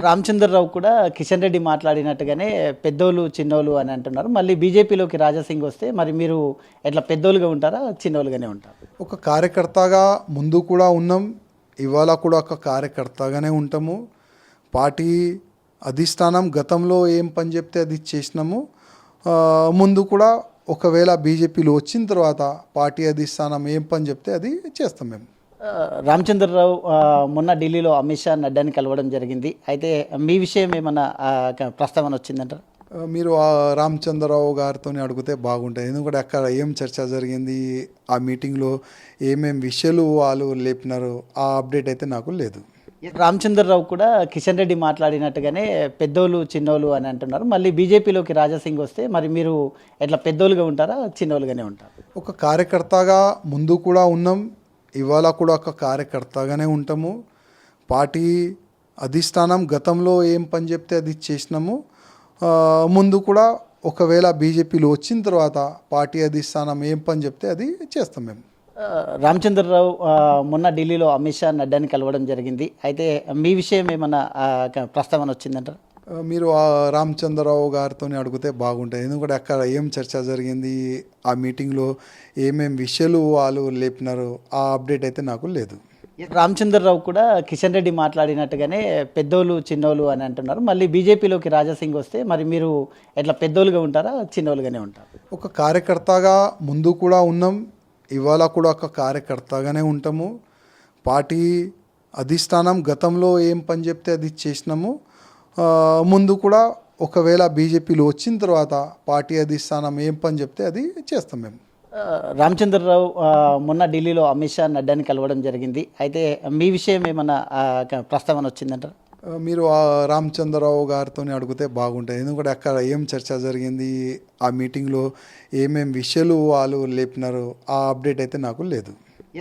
రామచంద్రరావు కూడా కిషన్ రెడ్డి మాట్లాడినట్టుగానే పెద్దోళ్ళు చిన్నోళ్ళు అని అంటున్నారు. మళ్ళీ బీజేపీలోకి రాజాసింగ్ వస్తే మరి మీరు ఎట్లా పెద్దోళ్ళుగా ఉంటారా, చిన్నోళ్ళుగానే ఉంటారు? ఒక కార్యకర్తగా ముందు కూడా ఉన్నాం, ఇవాళ కూడా ఒక కార్యకర్తగానే ఉంటాము. పార్టీ అధిష్టానం గతంలో ఏం పని చెప్తే అది చేసినాము. ముందు కూడా ఒకవేళ బీజేపీలో వచ్చిన తర్వాత పార్టీ అధిష్టానం ఏం పని చెప్తే అది చేస్తాం మేము. రామచంద్రరావు మొన్న ఢిల్లీలో అమిత్ షా నడ్డాని కలవడం జరిగింది. అయితే మీ విషయం ఏమన్నా ప్రస్తావన వచ్చిందంటారా? మీరు ఆ రామచంద్రరావు గారితో అడిగితే బాగుంటుంది. ఎందుకంటే అక్కడ ఏం చర్చ జరిగింది, ఆ మీటింగ్లో ఏమేం విషయాలు వాళ్ళు లేపినారు, ఆ అప్డేట్ అయితే నాకు లేదు. రామచంద్రరావు కూడా కిషన్ రెడ్డి మాట్లాడినట్టుగానే పెద్దోళ్ళు చిన్నోళ్ళు అని అంటున్నారు. మళ్ళీ బీజేపీలోకి రాజాసింగ్ వస్తే మరి మీరు ఎట్లా పెద్దోళ్ళుగా ఉంటారా, చిన్నోళ్ళుగానే ఉంటారు? ఒక కార్యకర్తగా ముందు కూడా ఉన్నాం, ఇవాళ కూడా ఒక కార్యకర్తగానే ఉంటాము. పార్టీ అధిష్టానం గతంలో ఏం పని చెప్తే అది చేసినాము. ముందు కూడా ఒకవేళ బీజేపీలో వచ్చిన తర్వాత పార్టీ అధిష్టానం ఏం పని చెప్తే అది చేస్తాం మేము. రామచంద్రరావు మొన్న ఢిల్లీలో అమిత్ షా నడ్డాని కలవడం జరిగింది. అయితే మీ విషయం ఏమన్నా ప్రస్తావన వచ్చిందంటారా? మీరు ఆ రామచంద్రరావు గారితో అడిగితే బాగుంటుంది. ఎందుకంటే అక్కడ ఏం చర్చ జరిగింది, ఆ మీటింగ్లో ఏమేం విషయాలు వాళ్ళు లేపినారు, ఆ అప్డేట్ అయితే నాకు లేదు. రామచంద్రరావు కూడా కిషన్ రెడ్డి మాట్లాడినట్టుగానే పెద్దోళ్ళు చిన్నోళ్ళు అని అంటున్నారు. మళ్ళీ బీజేపీలోకి రాజాసింగ్ వస్తే మరి మీరు ఎట్లా పెద్దోళ్ళుగా ఉంటారా, చిన్నోళ్ళుగానే ఉంటారు? ఒక కార్యకర్తగా ముందు కూడా ఉన్నాం, ఇవాళ కూడా ఒక కార్యకర్తగానే ఉంటాము. పార్టీ అధిష్టానం గతంలో ఏం పని చెప్తే అది చేసినాము. ముందు కూడా ఒకవేళ బీజేపీలో వచ్చిన తర్వాత పార్టీ అధిష్టానం ఏం పని చెప్తే అది చేస్తాం మేము. రామచంద్రరావు మొన్న ఢిల్లీలో అమిత్ షా నడ్డాని కలవడం జరిగింది. అయితే మీ విషయం ఏమన్నా ప్రస్తావన వచ్చిందంటారా? మీరు ఆ రామచంద్రరావు గారితో అడిగితే బాగుంటుంది. ఎందుకంటే అక్కడ ఏం చర్చ జరిగింది, ఆ మీటింగ్లో ఏమేం విషయాలు వాళ్ళు లేపినారు, ఆ అప్డేట్ అయితే నాకు లేదు.